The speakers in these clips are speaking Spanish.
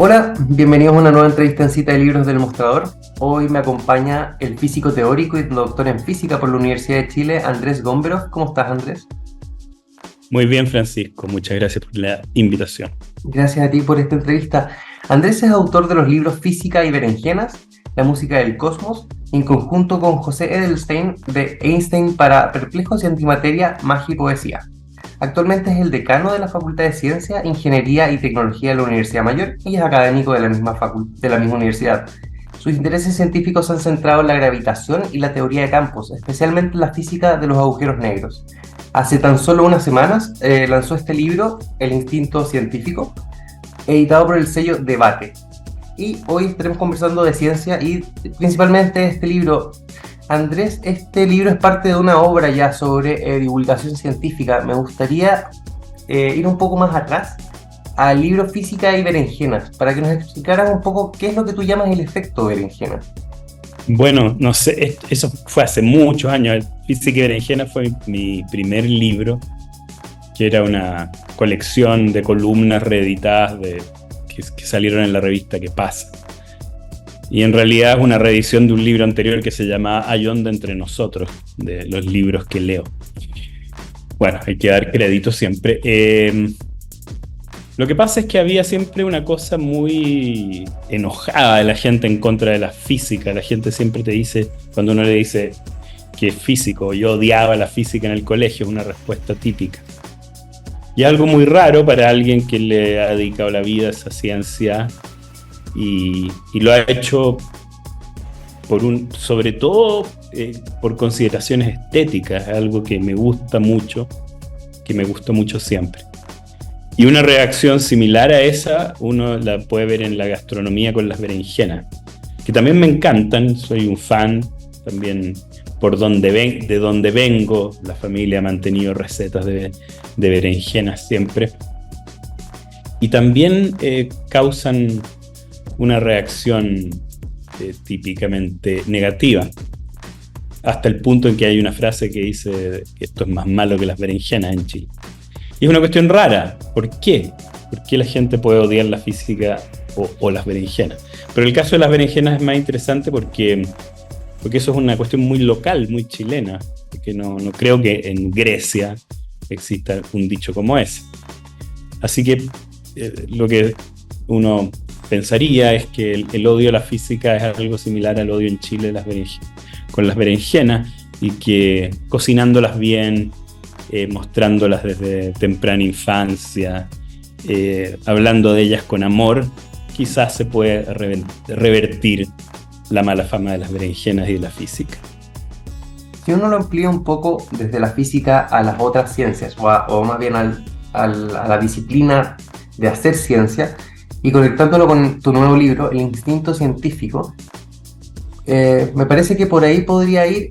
Hola, bienvenidos a una nueva entrevista en Cita de Libros del Mostrador. Hoy me acompaña el físico teórico y doctor en física por la Universidad de Chile, Andrés Gomberov. ¿Cómo estás, Andrés? Muy bien, Francisco. Muchas gracias por la invitación. Gracias a ti por esta entrevista. Andrés es autor de los libros Física y Berenjenas, La música del cosmos, en conjunto con José Edelstein de Einstein para Perplejos y Antimateria, Magia y Poesía. Actualmente es el decano de la Facultad de Ciencia, Ingeniería y Tecnología de la Universidad Mayor y es académico de la misma universidad. Sus intereses científicos se han centrado en la gravitación y la teoría de campos, especialmente en la física de los agujeros negros. Hace tan solo unas semanas lanzó este libro, El Instinto Científico, editado por el sello Debate. Y hoy estaremos conversando de ciencia y principalmente de este libro. Andrés, este libro es parte de una obra ya sobre divulgación científica. Me gustaría ir un poco más atrás al libro Física y Berenjenas, para que nos explicaras un poco qué es lo que tú llamas el efecto berenjena. Bueno, no sé, eso fue hace muchos años. Física y Berenjena fue mi primer libro, que era una colección de columnas reeditadas que salieron en la revista ¿Qué pasa? Y en realidad es una reedición de un libro anterior que se llamaba Hay onda entre nosotros, de los libros que leo. Bueno, hay que dar crédito siempre. Lo que pasa es que había siempre una cosa muy enojada de la gente en contra de la física. La gente siempre te dice, cuando uno le dice que es físico, yo odiaba la física en el colegio, es una respuesta típica. Y algo muy raro para alguien que le ha dedicado la vida a esa ciencia y lo ha hecho sobre todo por consideraciones estéticas, algo que me gusta mucho siempre. Y una reacción similar a esa uno la puede ver en la gastronomía con las berenjenas, que también me encantan, soy un fan, también de donde vengo, la familia ha mantenido recetas de berenjenas siempre. Y también causan una reacción típicamente negativa, hasta el punto en que hay una frase que dice que esto es más malo que las berenjenas en Chile. Y es una cuestión rara. ¿Por qué? ¿Por qué la gente puede odiar la física o las berenjenas? Pero el caso de las berenjenas es más interesante porque eso es una cuestión muy local, muy chilena. Porque no creo que en Grecia exista un dicho como ese. Así que lo que uno pensaría es que el odio a la física es algo similar al odio en Chile con las berenjenas, y que cocinándolas bien, mostrándolas desde temprana infancia, hablando de ellas con amor, quizás se puede revertir la mala fama de las berenjenas y de la física. Si uno lo amplía un poco desde la física a las otras ciencias, o más bien a la disciplina de hacer ciencia, y conectándolo con tu nuevo libro, El Instinto Científico, me parece que por ahí podría ir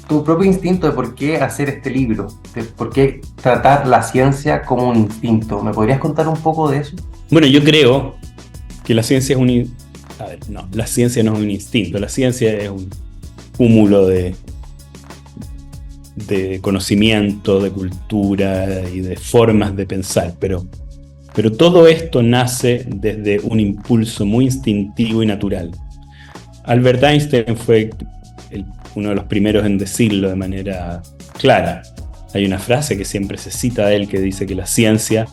tu propio instinto de por qué hacer este libro, de por qué tratar la ciencia como un instinto. ¿Me podrías contar un poco de eso? Bueno, yo creo que la ciencia es la ciencia no es un instinto, la ciencia es un cúmulo de conocimiento, de cultura y de formas de pensar, pero todo esto nace desde un impulso muy instintivo y natural. Albert Einstein fue uno de los primeros en decirlo de manera clara. Hay una frase que siempre se cita de él que dice que la ciencia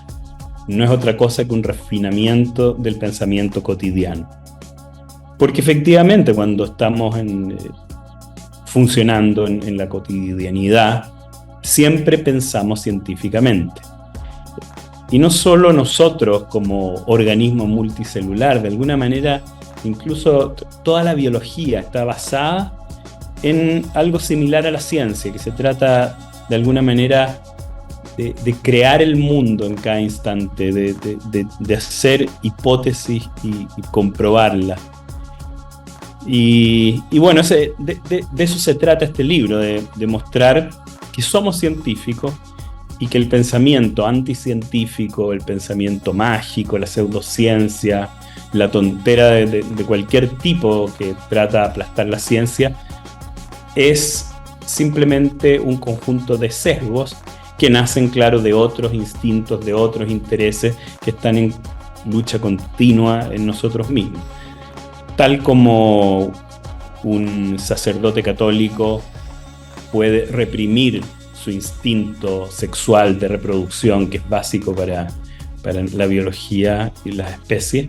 no es otra cosa que un refinamiento del pensamiento cotidiano. Porque efectivamente cuando estamos funcionando en la cotidianidad, siempre pensamos científicamente. Y no solo nosotros como organismo multicelular, de alguna manera incluso toda la biología está basada en algo similar a la ciencia, que se trata de alguna manera de crear el mundo en cada instante, de hacer hipótesis y comprobarla. Y bueno, de eso se trata este libro, de mostrar que somos científicos y que el pensamiento anticientífico, el pensamiento mágico, la pseudociencia, la tontera de cualquier tipo que trata de aplastar la ciencia, es simplemente un conjunto de sesgos que nacen, claro, de otros instintos, de otros intereses que están lucha continua en nosotros mismos. Tal como un sacerdote católico puede reprimir su instinto sexual de reproducción, que es básico para la biología y las especies,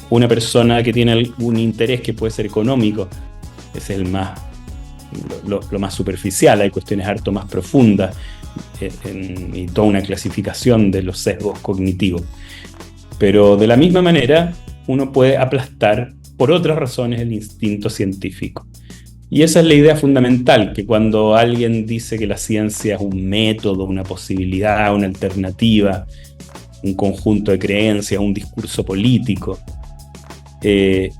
una persona que tiene algún interés que puede ser económico, ese es lo más superficial. Hay cuestiones harto más profundas y toda una clasificación de los sesgos cognitivos. Pero de la misma manera, uno puede aplastar por otras razones el instinto científico. Y esa es la idea fundamental, que cuando alguien dice que la ciencia es un método, una posibilidad, una alternativa, un conjunto de creencias, un discurso político, en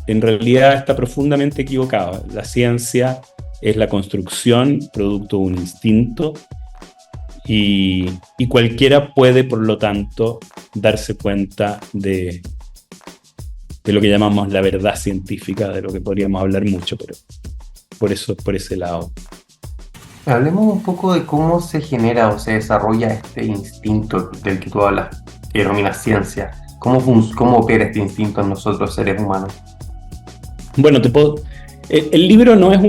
realidad está profundamente equivocado. La ciencia es la construcción, producto de un instinto, y cualquiera puede, por lo tanto, darse cuenta de lo que llamamos la verdad científica, de lo que podríamos hablar mucho, pero por ese lado. Hablemos un poco de cómo se genera o se desarrolla este instinto del que tú hablas, que denominas ciencia. ¿Cómo opera este instinto en nosotros, seres humanos? Bueno, el libro no es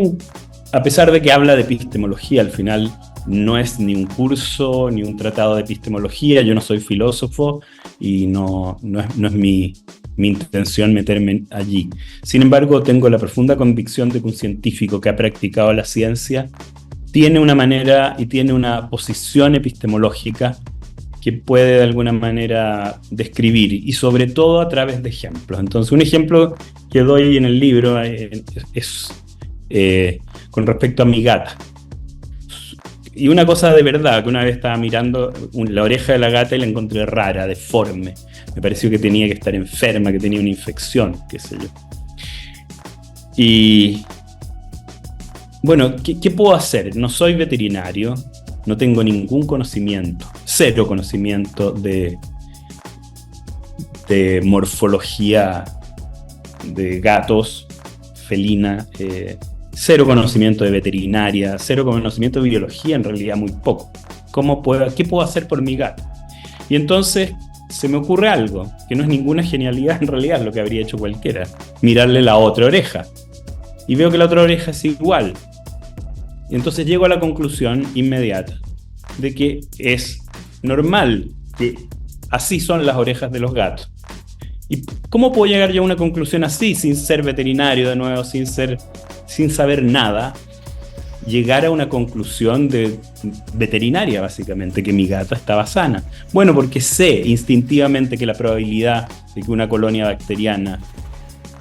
a pesar de que habla de epistemología, al final no es ni un curso ni un tratado de epistemología. Yo no soy filósofo y no es mi intención meterme allí. Sin embargo, tengo la profunda convicción de que un científico que ha practicado la ciencia tiene una manera y tiene una posición epistemológica que puede de alguna manera describir, y sobre todo a través de ejemplos. Entonces, un ejemplo que doy en el libro es con respecto a mi gata. Y una cosa de verdad, que una vez estaba mirando la oreja de la gata y la encontré rara, deforme. Me pareció que tenía que estar enferma, que tenía una infección, qué sé yo. Y bueno, ¿qué puedo hacer? No soy veterinario, no tengo ningún conocimiento, cero conocimiento de morfología de gatos, felina, cero conocimiento de veterinaria, cero conocimiento de biología, en realidad muy poco. ¿Qué puedo hacer por mi gato? Y entonces se me ocurre algo, que no es ninguna genialidad en realidad, lo que habría hecho cualquiera: mirarle la otra oreja. Y veo que la otra oreja es igual. Y entonces llego a la conclusión inmediata de que es normal, que así son las orejas de los gatos. ¿Y cómo puedo llegar yo a una conclusión así, sin ser veterinario de nuevo, sin saber nada? Llegar a una conclusión veterinaria, básicamente, que mi gata estaba sana. Bueno, porque sé instintivamente que la probabilidad de que una colonia bacteriana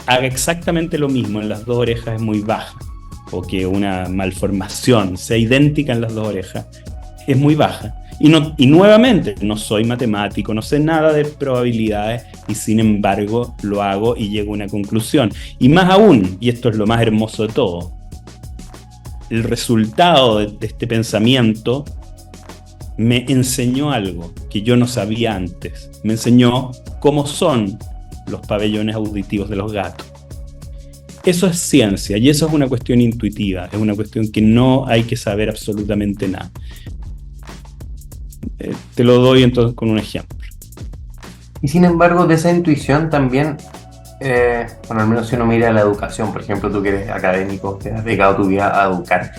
haga exactamente lo mismo en las dos orejas es muy baja, o que una malformación sea idéntica en las dos orejas es muy baja. Y nuevamente, no soy matemático, no sé nada de probabilidades, y sin embargo lo hago y llego a una conclusión. Y más aún, y esto es lo más hermoso de todo, el resultado de este pensamiento me enseñó algo que yo no sabía antes. Me enseñó cómo son los pabellones auditivos de los gatos. Eso es ciencia, y eso es una cuestión intuitiva, es una cuestión que no hay que saber absolutamente nada. Te lo doy entonces con un ejemplo. Y sin embargo, de esa intuición también, bueno, al menos si uno mira la educación, por ejemplo, tú que eres académico, te has dedicado tu vida a educar,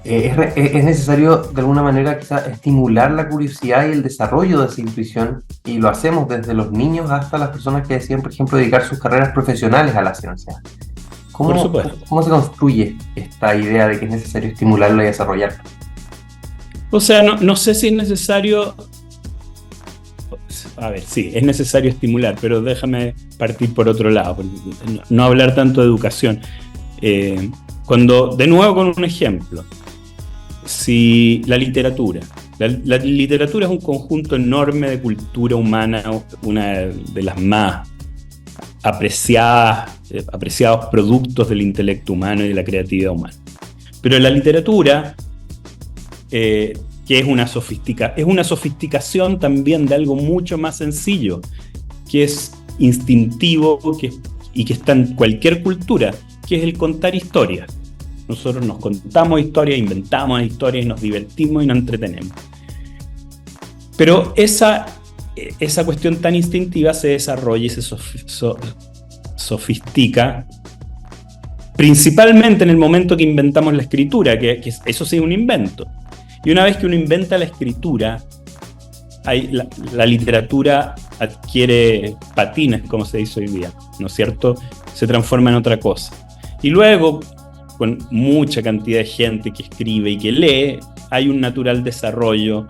es necesario de alguna manera quizá estimular la curiosidad y el desarrollo de esa intuición, y lo hacemos desde los niños hasta las personas que deciden, por ejemplo, dedicar sus carreras profesionales a la ciencia. Por supuesto. ¿Cómo se construye esta idea de que es necesario estimularlo y desarrollarlo? O sea, no sé si es necesario. A ver, sí, es necesario estimular, pero déjame partir por otro lado, no hablar tanto de educación. De nuevo con un ejemplo, si la literatura es un conjunto enorme de cultura humana, una de las más apreciados productos del intelecto humano y de la creatividad humana. Pero la literatura, que es una sofisticación también de algo mucho más sencillo, que es instintivo y que está en cualquier cultura, que es el contar historias. Nosotros nos contamos historias, inventamos historias y nos divertimos y nos entretenemos. Pero esa esa cuestión tan instintiva se desarrolla y se sofistica, principalmente en el momento que inventamos la escritura, que eso sí es un invento. Y una vez que uno inventa la escritura, la literatura adquiere patines, como se dice hoy día, ¿no es cierto? Se transforma en otra cosa. Y luego, con mucha cantidad de gente que escribe y que lee, hay un natural desarrollo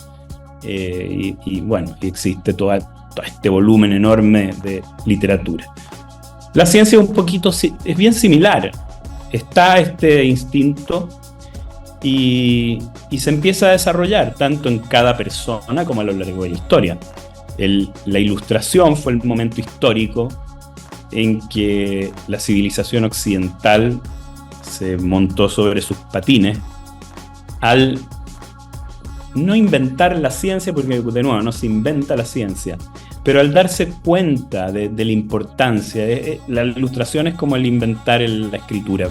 y bueno, existe todo este volumen enorme de literatura. La ciencia es bien similar. Está este instinto y se empieza a desarrollar tanto en cada persona como a lo largo de la historia. La ilustración fue el momento histórico en que la civilización occidental se montó sobre sus patines al no inventar la ciencia, porque de nuevo no se inventa la ciencia, pero al darse cuenta de la importancia, la ilustración es como el inventar la escritura,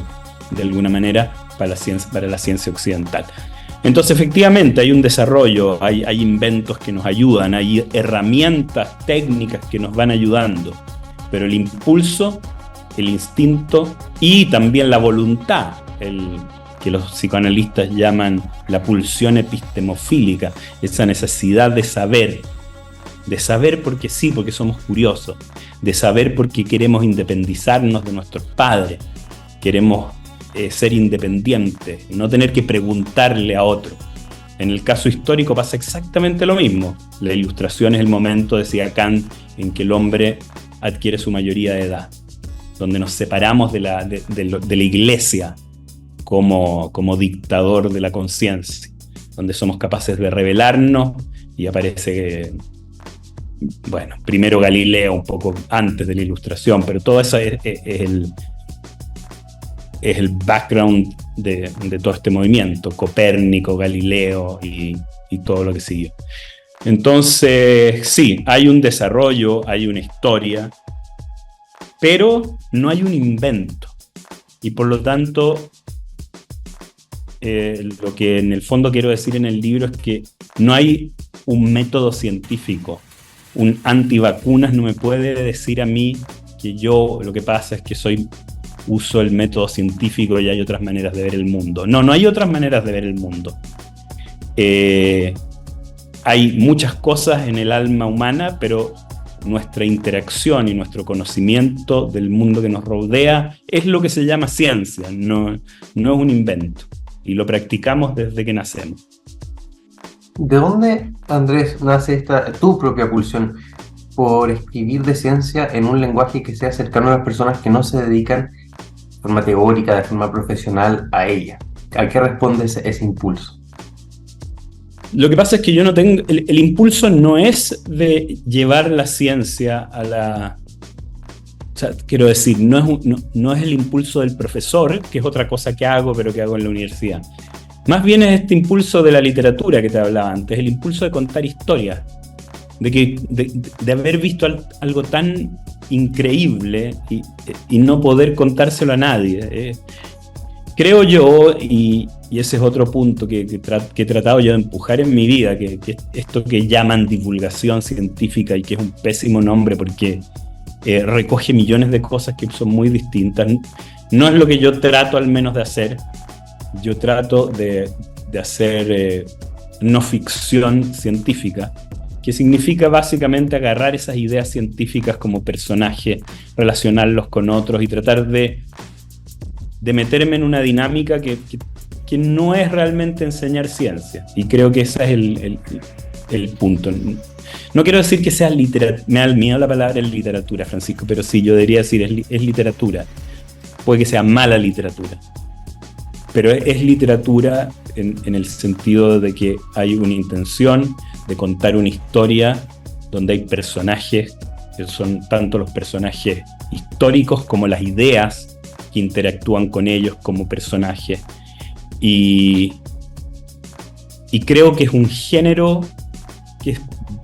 de alguna manera, para la ciencia occidental. Entonces, efectivamente, hay un desarrollo, hay inventos que nos ayudan, hay herramientas técnicas que nos van ayudando, pero el impulso, el instinto y también la voluntad, que los psicoanalistas llaman la pulsión epistemofílica, esa necesidad de saber porque sí, porque somos curiosos, de saber porque queremos independizarnos de nuestros padres, queremos ser independientes, no tener que preguntarle a otro. En el caso histórico pasa exactamente lo mismo. La ilustración es el momento, decía Kant, en que el hombre adquiere su mayoría de edad, donde nos separamos de la iglesia como dictador de la conciencia, donde somos capaces de rebelarnos y aparece, bueno, primero Galileo, un poco antes de la ilustración, pero todo eso es el background de todo este movimiento, Copérnico, Galileo y todo lo que siguió. Entonces, sí, hay un desarrollo, hay una historia, pero no hay un invento. Y por lo tanto, lo que en el fondo quiero decir en el libro es que no hay un método científico. Un antivacunas no me puede decir a mí que yo, lo que pasa es que uso el método científico y hay otras maneras de ver el mundo. No hay otras maneras de ver el mundo. Hay muchas cosas en el alma humana, pero nuestra interacción y nuestro conocimiento del mundo que nos rodea es lo que se llama ciencia, no es un invento. Y lo practicamos desde que nacemos. ¿De dónde, Andrés, nace tu propia pulsión por escribir de ciencia en un lenguaje que sea cercano a las personas que no se dedican de forma teórica, de forma profesional a ella? ¿A qué responde ese impulso? Lo que pasa es que yo no tengo... El impulso no es de llevar la ciencia a la... O sea, quiero decir, no es el impulso del profesor, que es otra cosa que hago, pero que hago en la universidad. Más bien es este impulso de la literatura que te hablaba antes, el impulso de contar historias, de haber visto algo tan increíble y no poder contárselo a nadie. Creo yo, y ese es otro punto que he tratado yo de empujar en mi vida, que esto que llaman divulgación científica y que es un pésimo nombre porque recoge millones de cosas que son muy distintas. No es lo que yo trato al menos de hacer. Yo trato de hacer no ficción científica, que significa básicamente agarrar esas ideas científicas como personaje, relacionarlos con otros y tratar de meterme en una dinámica que no es realmente enseñar ciencia. Y creo que ese es el punto. No quiero decir que sea literatura, me da miedo la palabra literatura, Francisco, pero sí, yo debería decir es literatura. Puede que sea mala literatura, pero es literatura en el sentido de que hay una intención de contar una historia donde hay personajes, que son tanto los personajes históricos como las ideas que interactúan con ellos como personajes. Y creo que es un género que es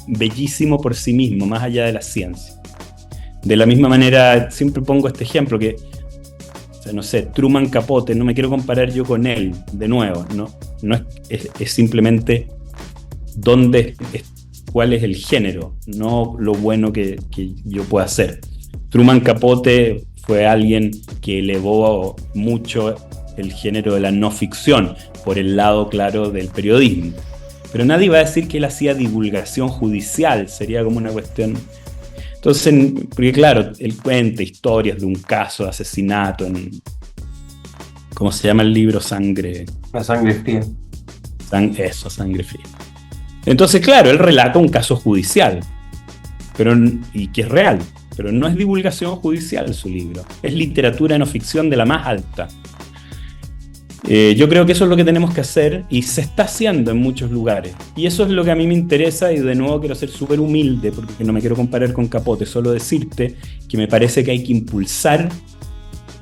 bellísimo por sí mismo, más allá de la ciencia. De la misma manera, siempre pongo este ejemplo que, o sea, no sé, Truman Capote, no me quiero comparar yo con él, de nuevo, no es simplemente dónde cuál es el género, no lo bueno que yo pueda hacer. Truman Capote fue alguien que elevó mucho el género de la no ficción por el lado, claro, del periodismo. Pero nadie va a decir que él hacía divulgación judicial, sería como una cuestión. Entonces, porque claro, él cuenta historias de un caso de asesinato en, ¿cómo se llama el libro? Sangre. La sangre fría. Sangre fría. Entonces, claro, él relata un caso judicial, y que es real, pero no es divulgación judicial su libro, es literatura no ficción de la más alta. Yo creo que eso es lo que tenemos que hacer y se está haciendo en muchos lugares. Y eso es lo que a mí me interesa, y de nuevo quiero ser súper humilde porque no me quiero comparar con Capote, solo decirte que me parece que hay que impulsar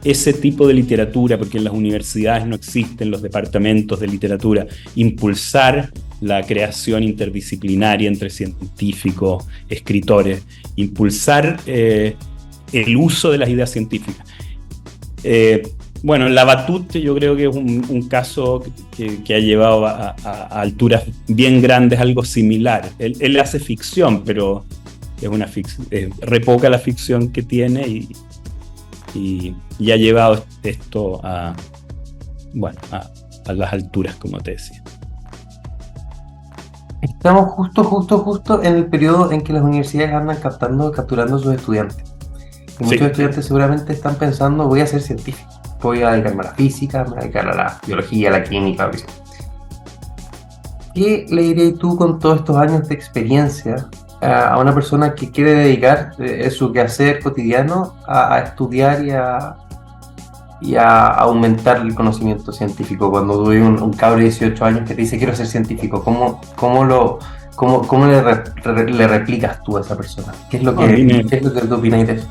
ese tipo de literatura, porque en las universidades no existen los departamentos de literatura. Impulsar la creación interdisciplinaria entre científicos, escritores, impulsar el uso de las ideas científicas. Bueno, Labatut yo creo que es un caso que ha llevado a alturas bien grandes algo similar. Él hace ficción, pero es una re poca la ficción que tiene y ha llevado esto a las alturas, como te decía. Estamos justo en el periodo en que las universidades andan capturando a sus estudiantes. Y muchos estudiantes seguramente están pensando: voy a ser científico, voy a dedicarme a la física, me voy a dedicar a la biología, a la química. ¿Qué le dirías tú con todos estos años de experiencia a una persona que quiere dedicar su quehacer cotidiano a estudiar y a aumentar el conocimiento científico? Cuando tú ves un cabro de 18 años que te dice: quiero ser científico, ¿cómo le replicas tú a esa persona? ¿Qué es lo que tú opinas de eso?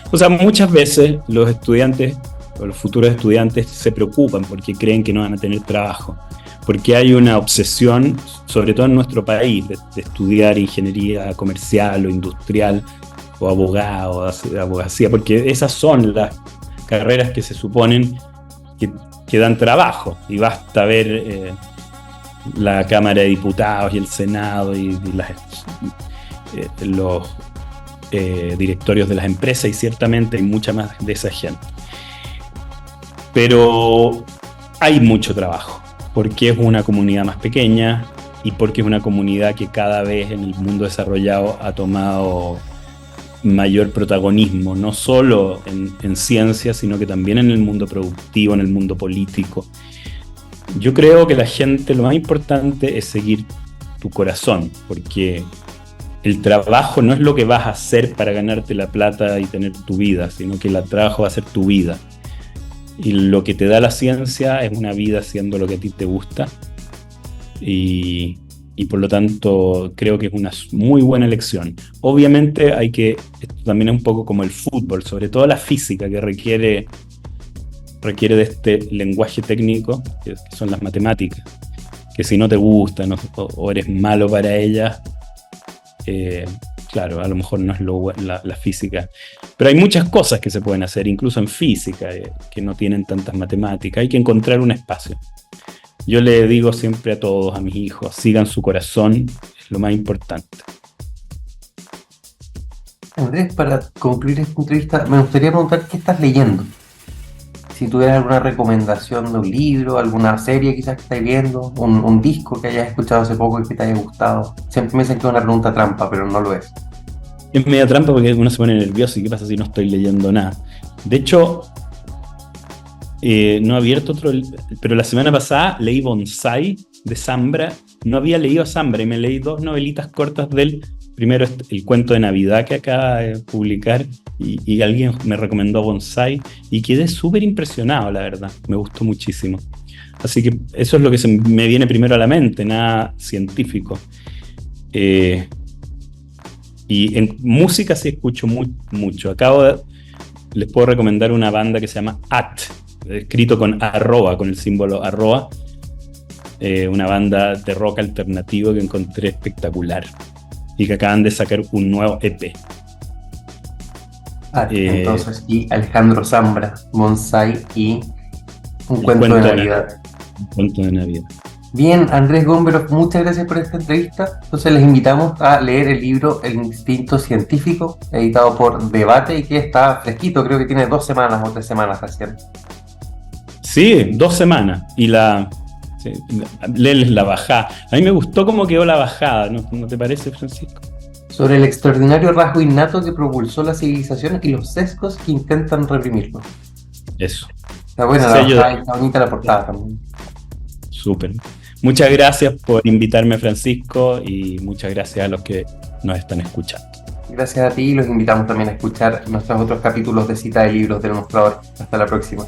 O sea, muchas veces los estudiantes o los futuros estudiantes se preocupan porque creen que no van a tener trabajo, porque hay una obsesión, sobre todo en nuestro país, de estudiar ingeniería comercial o industrial o abogado, o abogacía, porque esas son las carreras que se suponen que dan trabajo, y basta ver la Cámara de Diputados y el Senado y los directorios de las empresas, y ciertamente hay mucha más de esa gente. Pero hay mucho trabajo, porque es una comunidad más pequeña y porque es una comunidad que cada vez en el mundo desarrollado ha tomado mayor protagonismo, no solo en ciencia, sino que también en el mundo productivo, en el mundo político. Yo creo que la gente, lo más importante es seguir tu corazón, porque el trabajo no es lo que vas a hacer para ganarte la plata y tener tu vida, sino que el trabajo va a ser tu vida. Y lo que te da la ciencia es una vida haciendo lo que a ti te gusta. Y por lo tanto creo que es una muy buena elección. Obviamente esto también es un poco como el fútbol, sobre todo la física, que requiere de este lenguaje técnico, que son las matemáticas, que si no te gustan o eres malo para ellas, claro, a lo mejor no es la física. Pero hay muchas cosas que se pueden hacer, incluso en física, que no tienen tantas matemáticas. Hay que encontrar un espacio. Yo le digo siempre a todos, a mis hijos, sigan su corazón, es lo más importante. Andrés, para concluir esta entrevista, me gustaría preguntar qué estás leyendo. Si tuvieras alguna recomendación de un libro, alguna serie quizás que estés viendo, un disco que hayas escuchado hace poco y que te haya gustado. Siempre me dicen que es una pregunta trampa, pero no lo es. Es media trampa porque uno se pone nervioso y qué pasa si no estoy leyendo nada. De hecho, no he abierto otro, pero la semana pasada leí Bonsai de Zambra. No había leído a Zambra y me leí 2 novelitas cortas de él. Primero el cuento de Navidad que acaba de publicar y alguien me recomendó Bonsai y quedé súper impresionado, la verdad. Me gustó muchísimo. Así que eso es lo que me viene primero a la mente, nada científico. Y en música sí escucho mucho. Les puedo recomendar una banda que se llama @, escrito con @ con el símbolo @, una banda de rock alternativo que encontré espectacular y que acaban de sacar un nuevo EP. Entonces, y Alejandro Zambra, Bonsai y un cuento de Navidad. Un cuento de Navidad. Bien, Andrés Gomberov, muchas gracias por esta entrevista. Entonces les invitamos a leer el libro El Instinto Científico, editado por Debate y que está fresquito, creo que tiene 2 semanas o 3 semanas recién. Sí, 2 semanas. Y léeles la bajada. A mí me gustó cómo quedó la bajada, ¿no te parece, Francisco? Sobre el extraordinario rasgo innato que propulsó la civilización y los sesgos que intentan reprimirlo. Eso. Está buena la bajada y está bonita la portada también. Súper. Muchas gracias por invitarme, Francisco, y muchas gracias a los que nos están escuchando. Gracias a ti y los invitamos también a escuchar nuestros otros capítulos de Cita de Libros del Mostrador. Hasta la próxima.